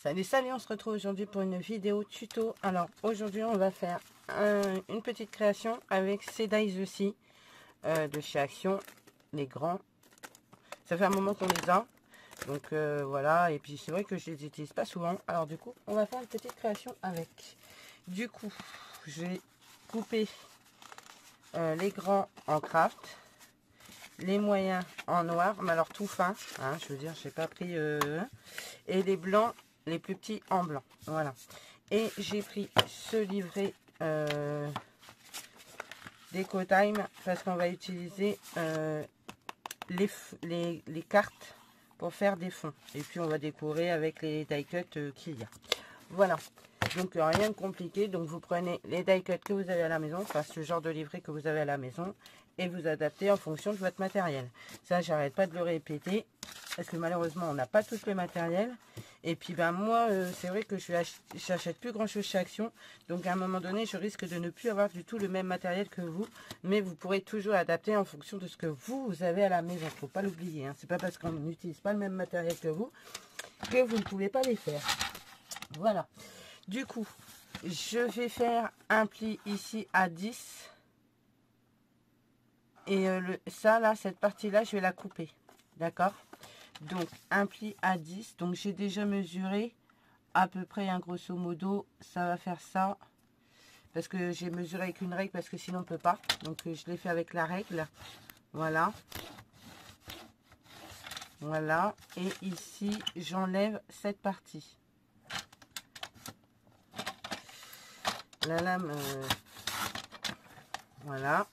Salut, on se retrouve aujourd'hui pour une vidéo tuto. Alors aujourd'hui on va faire une petite création avec ces dies aussi de chez Action, les grands. Ça fait un moment qu'on les a, donc voilà. Et puis c'est vrai que je les utilise pas souvent. Alors du coup on va faire une petite création avec. Du coup je vais couper les grands en craft, les moyens en noir, mais alors tout fin, hein, je veux dire, j'ai pas pris et les blancs, les plus petits en blanc, voilà. Et j'ai pris ce livret d'EcoTime parce qu'on va utiliser les cartes pour faire des fonds, et puis on va décorer avec les die cuts qu'il y a. Voilà, donc rien de compliqué. Donc vous prenez les die cuts que vous avez à la maison, enfin ce genre de livret que vous avez à la maison, et vous adaptez en fonction de votre matériel. Ça, j'arrête pas de le répéter parce que malheureusement on n'a pas tout le matériel. Et puis ben moi c'est vrai que je n'achète plus grand chose chez Action, donc à un moment donné je risque de ne plus avoir du tout le même matériel que vous, mais vous pourrez toujours adapter en fonction de ce que vous avez à la maison. Faut pas l'oublier, hein. C'est pas parce qu'on n'utilise pas le même matériel que vous ne pouvez pas les faire. Voilà, du coup je vais faire un pli ici à 10 et ça là, cette partie là je vais la couper, d'accord. Donc un pli à 10, donc j'ai déjà mesuré à peu près, un grosso modo ça va faire ça, parce que j'ai mesuré avec une règle, parce que sinon on peut pas, donc je l'ai fait avec la règle. Voilà, voilà. Et ici j'enlève cette partie, la lame voilà.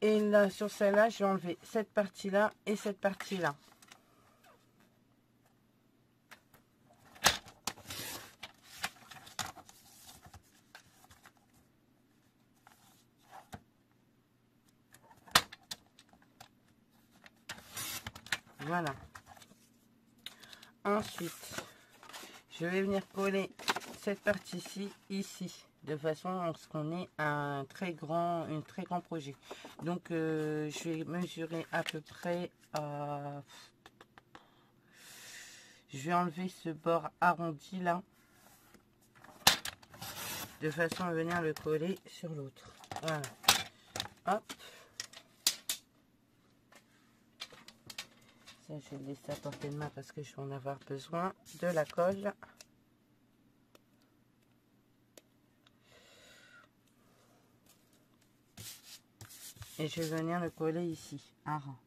Et là sur celle-là je vais enlever cette partie là et cette partie là. Voilà. Ensuite, je vais venir coller cette partie-ci ici, de façon à ce qu'on ait un très grand projet. Donc, je vais mesurer à peu près. Je vais enlever ce bord arrondi là, de façon à venir le coller sur l'autre. Voilà. Hop. Ça, je vais le laisser à portée de main parce que je vais en avoir besoin de la colle. Et je vais venir le coller ici, un rang.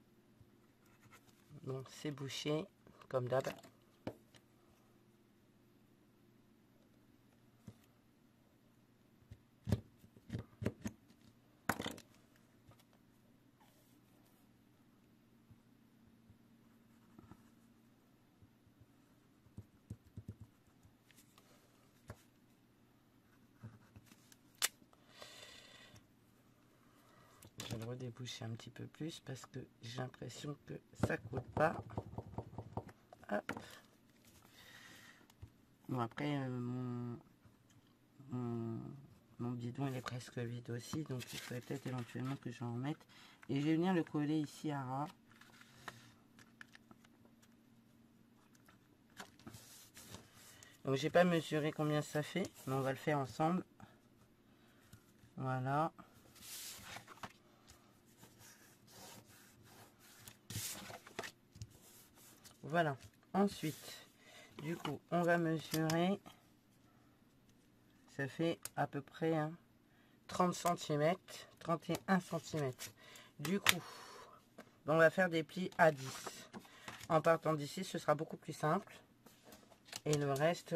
Donc c'est bouché, comme d'hab. Je vais le redéboucher un petit peu plus parce que j'ai l'impression que ça coule pas. Hop. Bon, après mon bidon il est presque vide aussi, donc il faudrait peut-être éventuellement que j'en remette. Et je vais venir le coller ici à ras. Donc j'ai pas mesuré combien ça fait, mais on va le faire ensemble. Voilà. Voilà. Ensuite, du coup, on va mesurer. Ça fait à peu près 30 cm, 31 cm. Du coup, on va faire des plis à 10. En partant d'ici, ce sera beaucoup plus simple. Et le reste,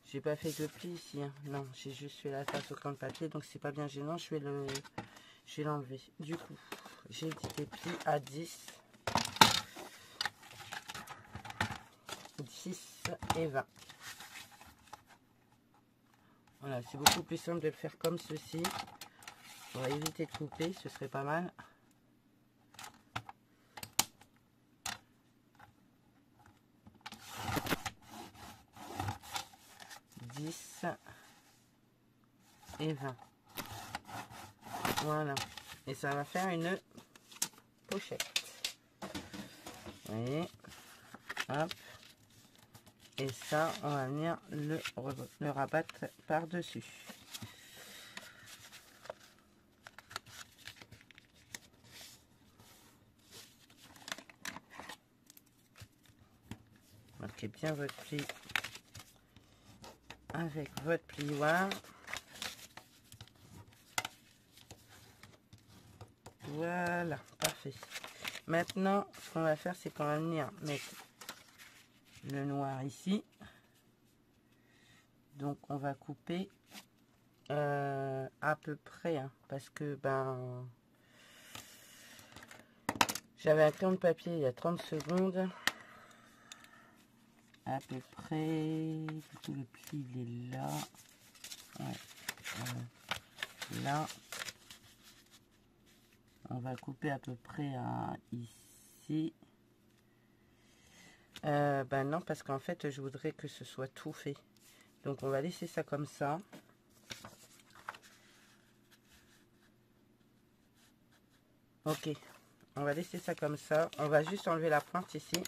j'ai pas fait de plis ici. Hein. Non, j'ai juste fait la face au crayon de papier, donc c'est pas bien gênant. Je vais l'enlever. Du coup, j'ai dit des plis à 10. 10 et 20. Voilà, c'est beaucoup plus simple de le faire comme ceci. On va éviter de couper, ce serait pas mal. Et 20. Voilà. Et ça va faire une pochette. Vous voyez. Hop. Et ça, on va venir le rabattre par-dessus. Marquez bien votre pli avec votre plioir. Voilà, parfait. Maintenant, ce qu'on va faire, c'est qu'on va venir mettre le noir ici. Donc, on va couper à peu près, hein, parce que ben j'avais un crayon de papier il y a 30 secondes. À peu près, tout le pli il est là. Ouais, là. On va couper à peu près à ici. Ben non, parce qu'en fait, je voudrais que ce soit tout fait. Donc, on va laisser ça comme ça. Ok, on va laisser ça comme ça. On va juste enlever la pointe ici.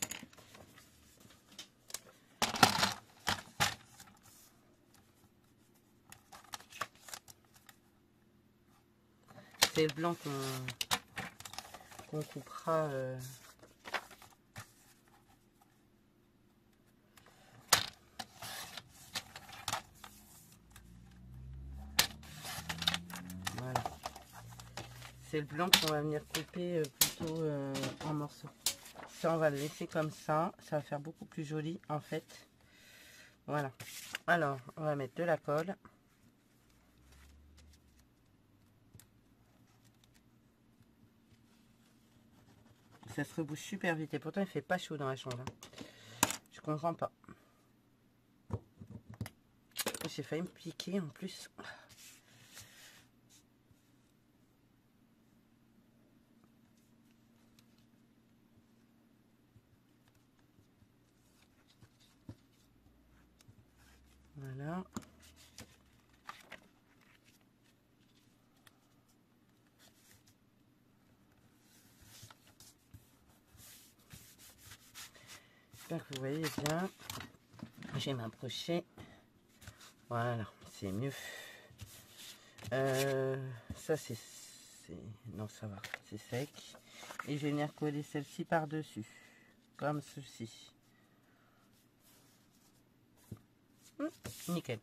C'est le blanc qu'on coupera. Voilà. C'est le blanc qu'on va venir couper plutôt en morceaux. Ça, on va le laisser comme ça. Ça va faire beaucoup plus joli en fait. Voilà. Alors, on va mettre de la colle. Ça se rebouche super vite. Et pourtant, il fait pas chaud dans la chambre. Je comprends pas. J'ai failli me piquer en plus. Voilà. J'espère que vous voyez bien. Je vais m'approcher. Voilà, c'est mieux. Ça, c'est... Non, ça va. C'est sec. Et je vais venir coller celle-ci par-dessus. Comme ceci. Nickel.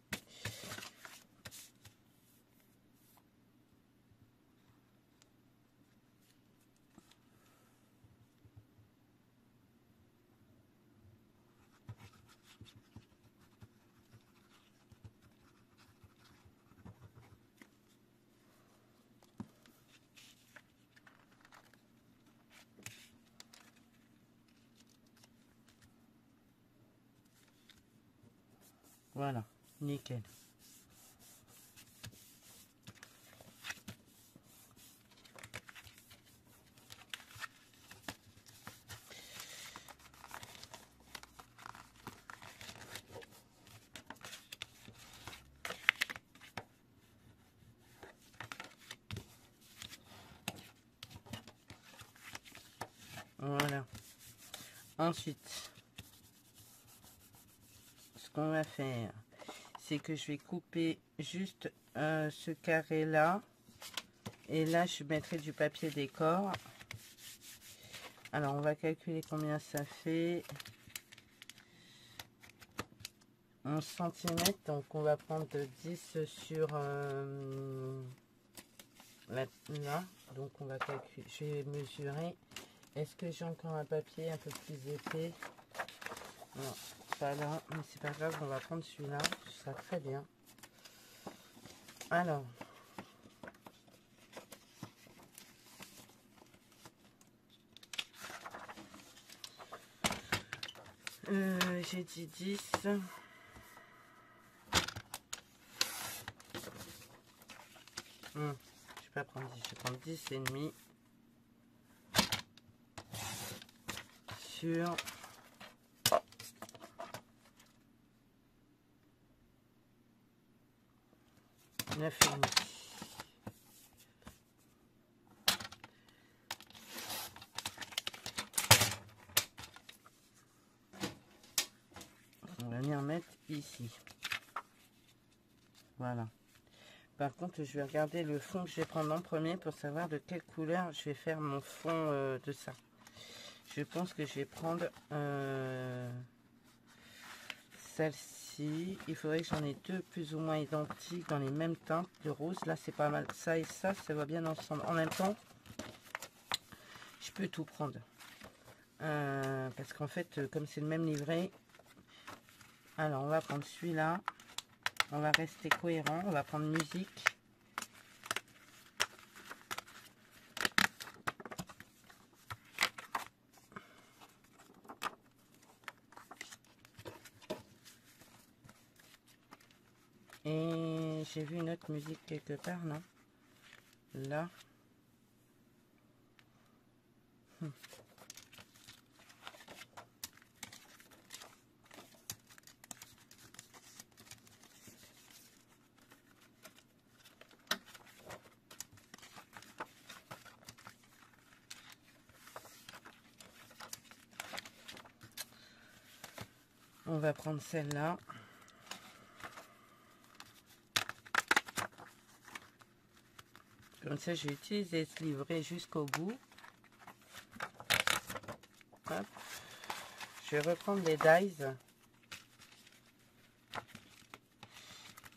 Voilà, nickel. Voilà. Ensuite, ce qu'on va faire, c'est que je vais couper juste ce carré là. Et là, je mettrai du papier décor. Alors, on va calculer combien ça fait. 11 cm. Donc, on va prendre 10 sur là. Donc, on va calculer. Je vais mesurer. Est-ce que j'ai encore un papier un peu plus épais? Non, pas là. Mais c'est pas grave, on va prendre celui-là. Ce sera très bien. Alors. J'ai dit 10. Je vais pas prendre 10, je vais prendre 10 et demi sur 9 et demi. va venir mettre ici. Voilà. Par contre, je vais regarder le fond que je vais prendre en premier pour savoir de quelle couleur je vais faire mon fond de ça. Je pense que je vais prendre celle-ci. Il faudrait que j'en ai deux plus ou moins identiques dans les mêmes teintes de rose. Là, c'est pas mal. Ça et ça va bien ensemble. En même temps, je peux tout prendre. Parce qu'en fait, comme c'est le même livret, alors on va prendre celui-là. On va rester cohérent. On va prendre musique. Et j'ai vu une autre musique quelque part, non? Là. On va prendre celle-là. Comme ça, je vais utiliser ce livret jusqu'au bout. Hop. Je vais reprendre les dies.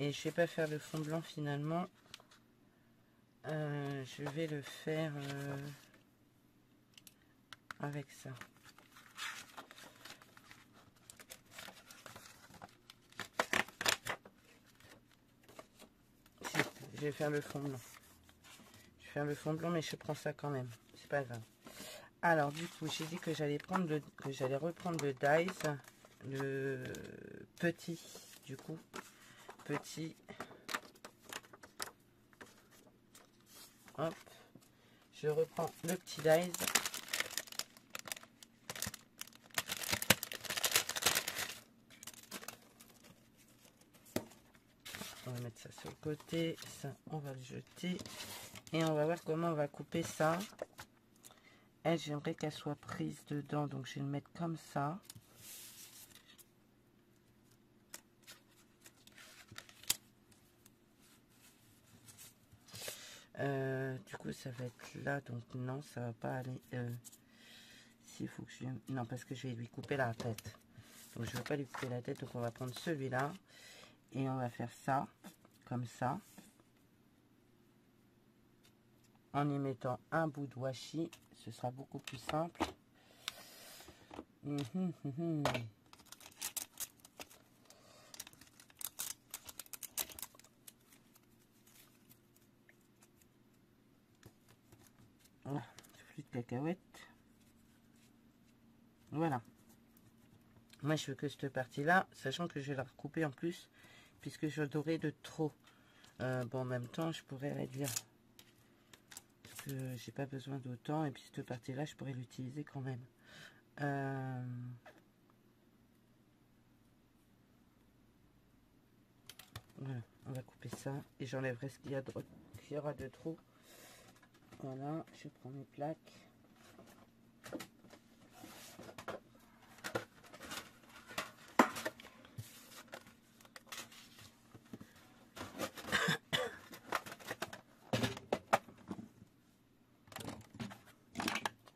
Et je vais pas faire le fond blanc finalement. Je vais le faire avec ça. Si, je vais faire le fond blanc. Je vais faire le fond blanc, mais je prends ça quand même. C'est pas grave. Alors du coup, j'ai dit que j'allais reprendre le dies, le petit, du coup, petit. Hop, je reprends le petit dies. On va mettre ça sur le côté, ça on va le jeter et on va voir comment on va couper ça. Elle, j'aimerais qu'elle soit prise dedans, donc je vais le mettre comme ça. Du coup, ça va être là, donc non, ça va pas aller. S'il faut que je... Non, parce que je vais lui couper la tête. Donc, je ne veux pas lui couper la tête, donc on va prendre celui-là. Et on va faire ça, comme ça. En y mettant un bout de washi, ce sera beaucoup plus simple. Voilà, flûte de cacahuète. Voilà. Moi, je veux que cette partie-là, sachant que je vais la recouper en plus, puisque je dorais de trop. Bon, en même temps, je pourrais réduire. Parce que j'ai pas besoin d'autant. Et puis, cette partie-là, je pourrais l'utiliser quand même. Voilà, on va couper ça. Et j'enlèverai ce qu'il y aura de trop. Voilà, je prends mes plaques.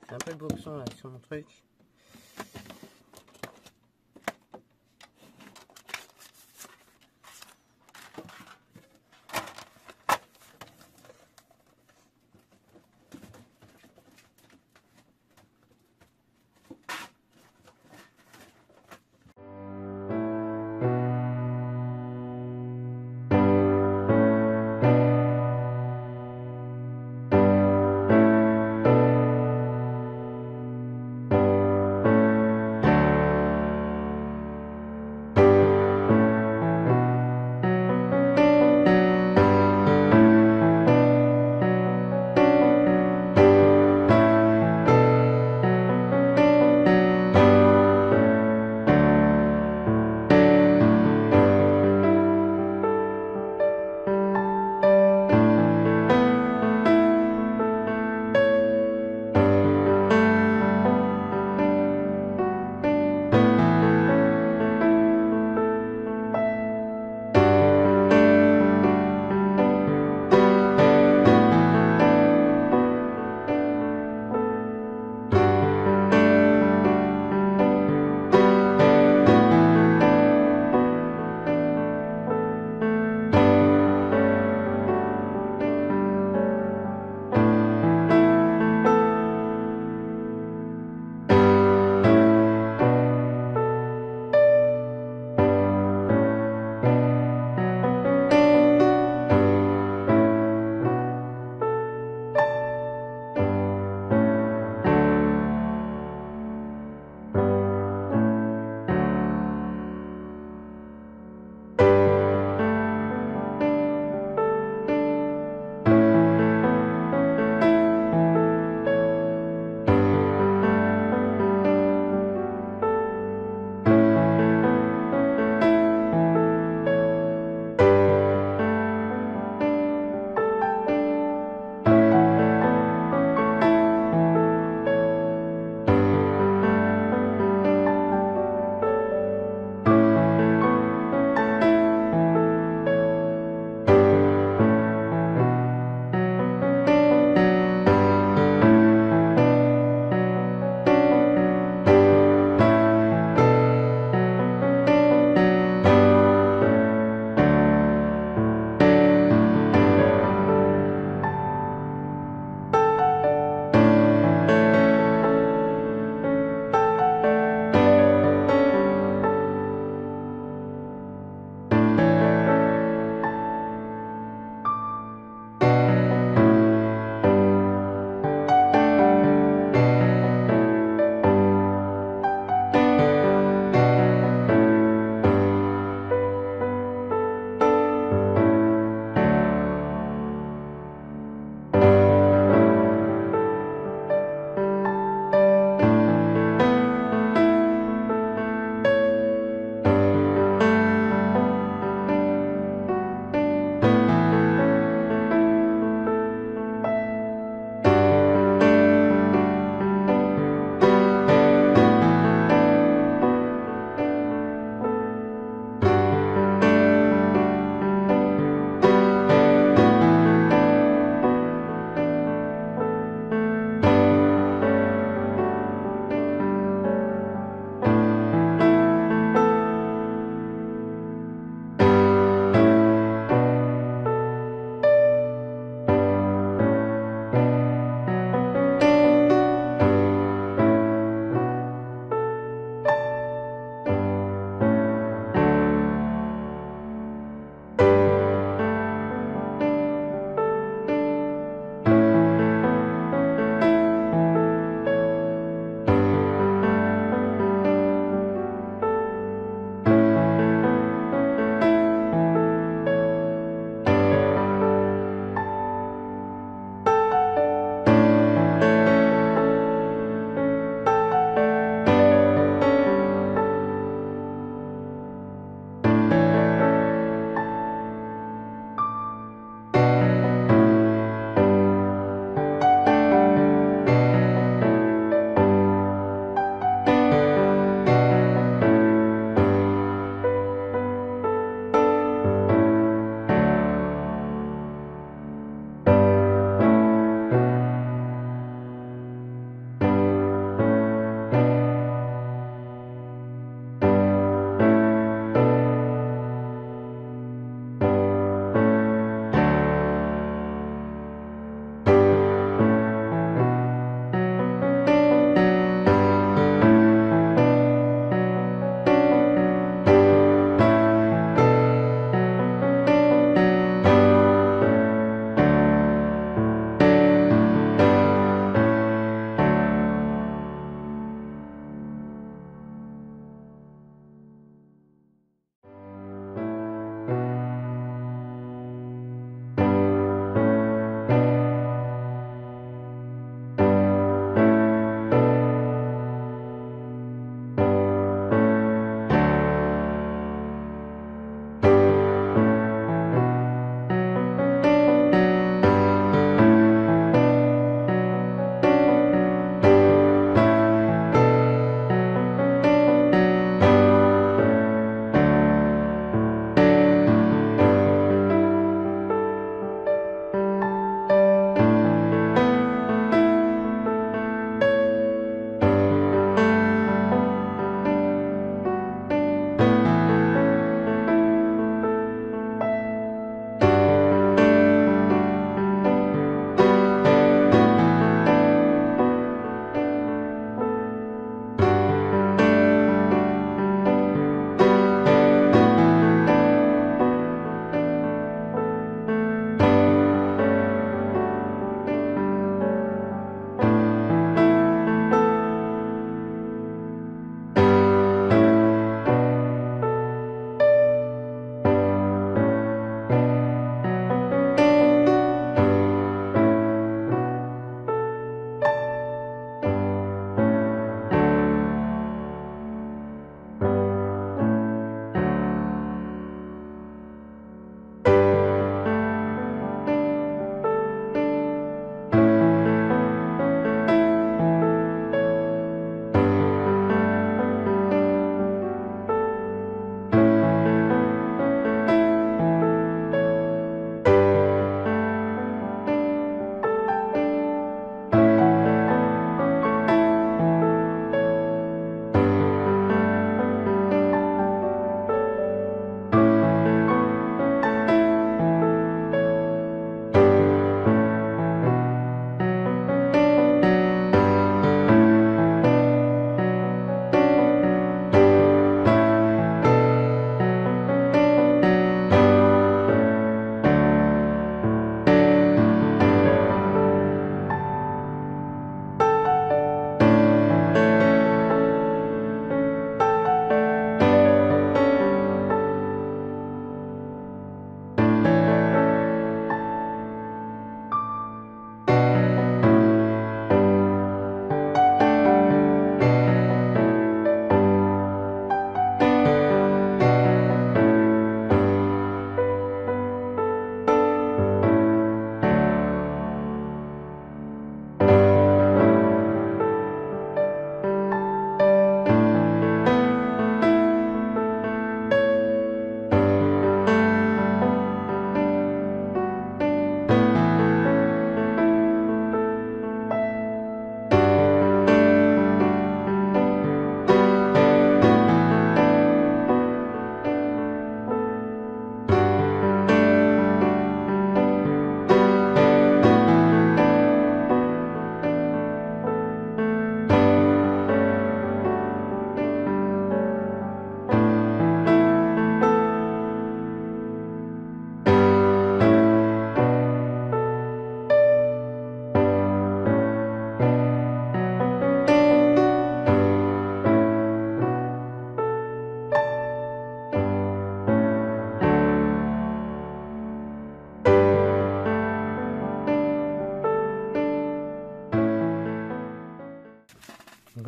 C'est un peu le boxon là sur mon truc.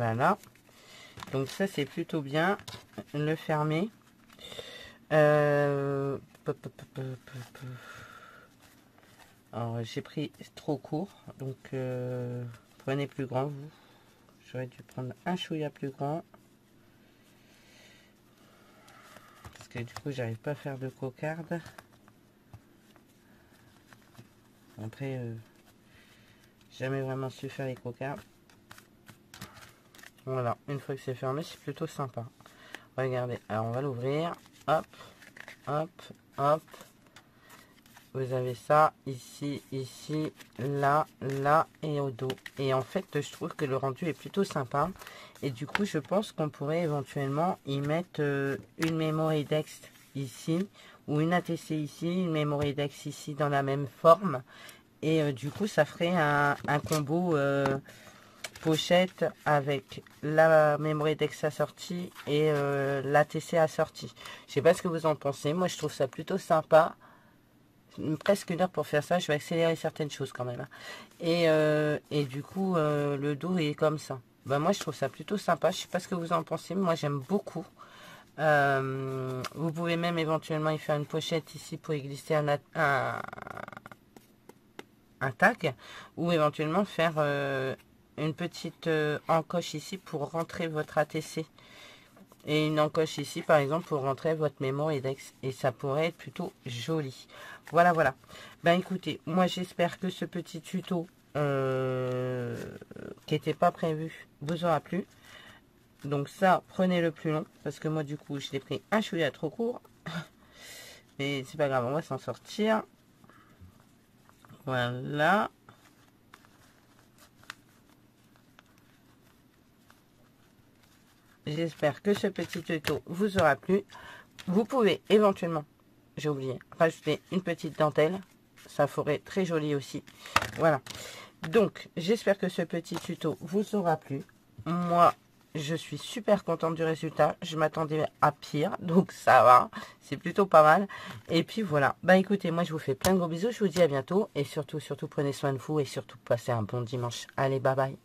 Voilà. Donc ça c'est plutôt bien. Le fermer. Alors j'ai pris trop court, donc prenez plus grand vous. J'aurais dû prendre un chouïa plus grand. Parce que du coup j'arrive pas à faire de cocarde. Après jamais vraiment su faire les cocardes. Voilà, une fois que c'est fermé, c'est plutôt sympa. Regardez, alors on va l'ouvrir. Hop, hop, hop. Vous avez ça ici, ici, là, là et au dos. Et en fait, je trouve que le rendu est plutôt sympa. Et du coup, je pense qu'on pourrait éventuellement y mettre une memory dex ici ou une ATC ici, une memory dex ici dans la même forme. Et du coup, ça ferait un combo pochette avec la memory dex assortie et l'ATC assortie. Je sais pas ce que vous en pensez. Moi, je trouve ça plutôt sympa. Presque une heure pour faire ça. Je vais accélérer certaines choses quand même. Et du coup, le dos est comme ça. Ben, moi, je trouve ça plutôt sympa. Je sais pas ce que vous en pensez. Moi, j'aime beaucoup. Vous pouvez même éventuellement y faire une pochette ici pour y glisser un tag. Ou éventuellement faire une petite encoche ici pour rentrer votre ATC. Et une encoche ici, par exemple, pour rentrer votre memory dex. Et ça pourrait être plutôt joli. Voilà, voilà. Ben écoutez, moi j'espère que ce petit tuto qui n'était pas prévu vous aura plu. Donc ça, prenez le plus long. Parce que moi, du coup, je l'ai pris un chouïa trop court. Mais c'est pas grave, on va s'en sortir. Voilà. J'espère que ce petit tuto vous aura plu. Vous pouvez éventuellement, j'ai oublié, rajouter une petite dentelle. Ça ferait très joli aussi. Voilà. Donc, j'espère que ce petit tuto vous aura plu. Moi, je suis super contente du résultat. Je m'attendais à pire. Donc, ça va. C'est plutôt pas mal. Et puis, voilà. Bah, écoutez, moi, je vous fais plein de gros bisous. Je vous dis à bientôt. Et surtout, surtout, prenez soin de vous. Et surtout, passez un bon dimanche. Allez, bye bye.